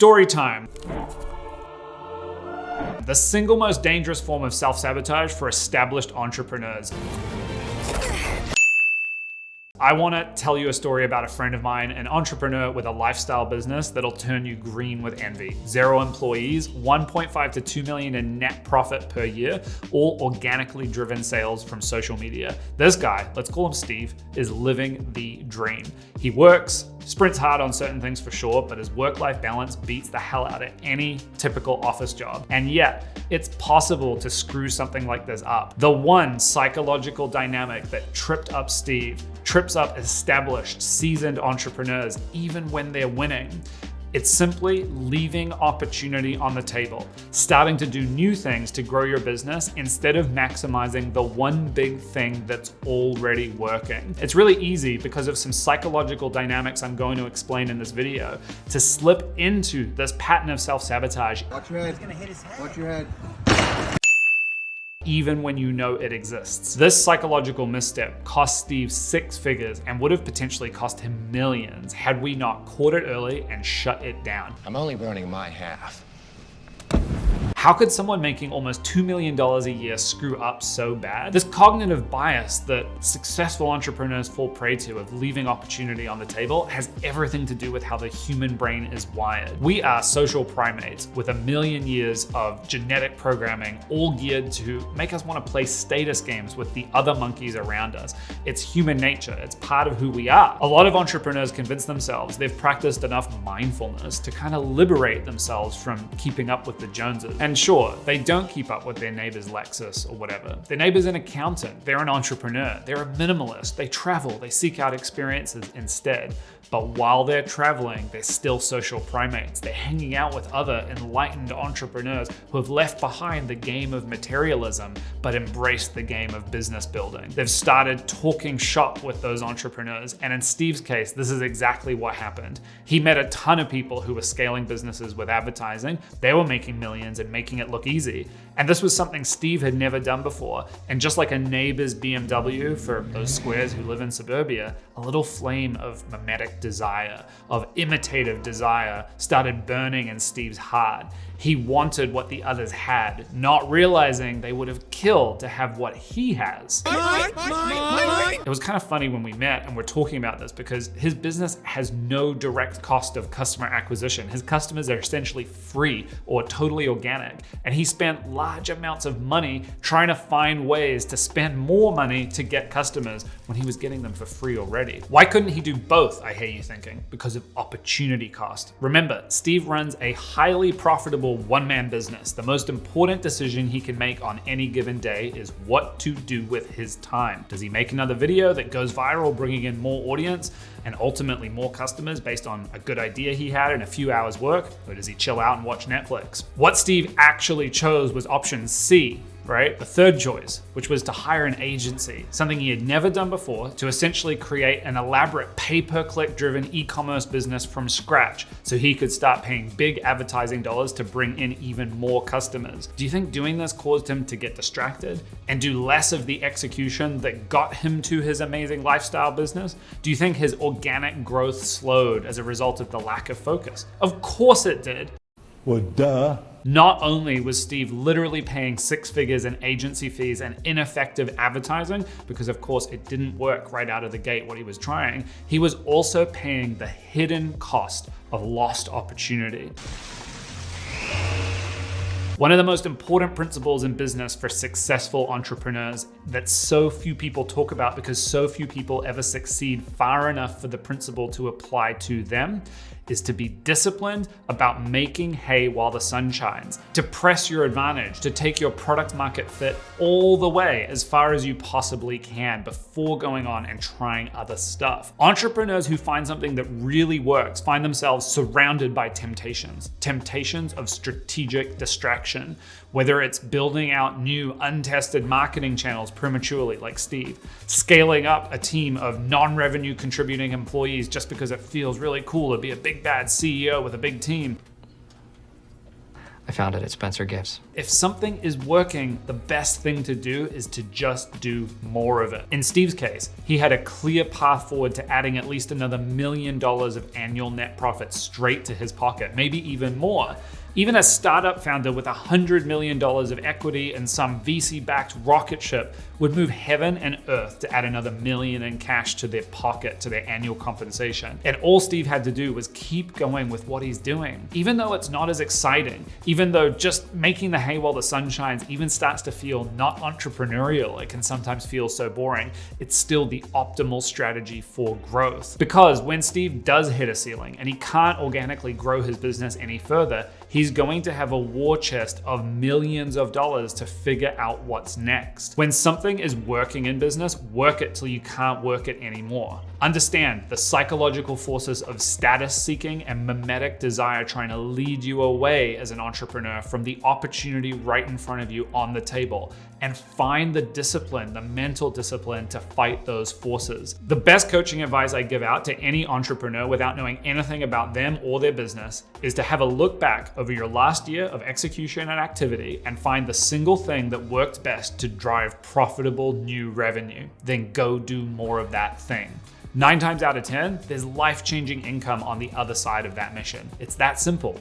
Story time. The single most dangerous form of self-sabotage for established entrepreneurs. I want to tell you a story about a friend of mine, an entrepreneur with a lifestyle business that'll turn you green with envy. 0 employees, 1.5 to 2 million in net profit per year, all organically driven sales from social media. This guy, let's call him Steve, is living the dream. He works, sprints hard on certain things for sure, but his work-life balance beats the hell out of any typical office job. And yet, it's possible to screw something like this up. The one psychological dynamic that tripped up Steve trips up established, seasoned entrepreneurs, even when they're winning. It's simply leaving opportunity on the table, starting to do new things to grow your business instead of maximizing the one big thing that's already working. It's really easy because of some psychological dynamics I'm going to explain in this video to slip into this pattern of self-sabotage. Watch your head. He's gonna hit his head. Watch your head. Even when you know it exists. This psychological misstep cost Steve 6 figures and would have potentially cost him millions had we not caught it early and shut it down. I'm only burning my half. How could someone making almost $2 million a year screw up so bad? This cognitive bias that successful entrepreneurs fall prey to of leaving opportunity on the table has everything to do with how the human brain is wired. We are social primates with 1 million years of genetic programming, all geared to make us want to play status games with the other monkeys around us. It's human nature, it's part of who we are. A lot of entrepreneurs convince themselves they've practiced enough mindfulness to kind of liberate themselves from keeping up with the Joneses. And sure, they don't keep up with their neighbor's Lexus or whatever. Their neighbor's an accountant, they're an entrepreneur, they're a minimalist, they travel, they seek out experiences instead. But while they're traveling, they're still social primates. They're hanging out with other enlightened entrepreneurs who have left behind the game of materialism, but embraced the game of business building. They've started talking shop with those entrepreneurs. And in Steve's case, this is exactly what happened. He met a ton of people who were scaling businesses with advertising. They were making millions and making it look easy. And this was something Steve had never done before. And just like a neighbor's BMW for those squares who live in suburbia, a little flame of mimetic desire, of imitative desire, started burning in Steve's heart. He wanted what the others had, not realizing they would have killed to have what he has. It was kind of funny when we met and we're talking about this because his business has no direct cost of customer acquisition. His customers are essentially free or totally organic. And he spent large amounts of money trying to find ways to spend more money to get customers when he was getting them for free already. Why couldn't he do both, I hear you thinking? Because of opportunity cost. Remember, Steve runs a highly profitable one-man business. The most important decision he can make on any given day is what to do with his time. Does he make another video that goes viral, bringing in more audience and ultimately more customers based on a good idea he had in a few hours work? Or does he chill out and watch Netflix? What Steve actually chose was option C, right? The third choice, which was to hire an agency, something he had never done before, to essentially create an elaborate pay-per-click driven e-commerce business from scratch so he could start paying big advertising dollars to bring in even more customers. Do you think doing this caused him to get distracted and do less of the execution that got him to his amazing lifestyle business? Do you think his organic growth slowed as a result of the lack of focus? Of course it did. Well, duh. Not only was Steve literally paying 6 figures in agency fees and ineffective advertising, because of course it didn't work right out of the gate what he was trying, he was also paying the hidden cost of lost opportunity. One of the most important principles in business for successful entrepreneurs that so few people talk about because so few people ever succeed far enough for the principle to apply to them is to be disciplined about making hay while the sun shines, to press your advantage, to take your product market fit all the way as far as you possibly can before going on and trying other stuff. Entrepreneurs who find something that really works find themselves surrounded by temptations of strategic distraction, whether it's building out new untested marketing channels prematurely like Steve, scaling up a team of non-revenue contributing employees just because it feels really cool to be a big bad CEO with a big team. I found it at Spencer Gifts. If something is working, the best thing to do is to just do more of it. In Steve's case, he had a clear path forward to adding at least another $1 million of annual net profit straight to his pocket, maybe even more. Even a startup founder with $100 million of equity and some VC-backed rocket ship would move heaven and earth to add another $1 million in cash to their pocket, to their annual compensation. And all Steve had to do was keep going with what he's doing. Even though it's not as exciting, even though just making the hay while the sun shines even starts to feel not entrepreneurial, it can sometimes feel so boring, it's still the optimal strategy for growth. Because when Steve does hit a ceiling and he can't organically grow his business any further, he's going to have a war chest of millions of dollars to figure out what's next. When something is working in business, work it till you can't work it anymore. Understand the psychological forces of status seeking and mimetic desire trying to lead you away as an entrepreneur from the opportunity right in front of you on the table, and find the discipline, the mental discipline to fight those forces. The best coaching advice I give out to any entrepreneur without knowing anything about them or their business is to have a look back over your last year of execution and activity and find the single thing that worked best to drive profitable new revenue. Then go do more of that thing. 9 times out of 10, there's life-changing income on the other side of that mission. It's that simple.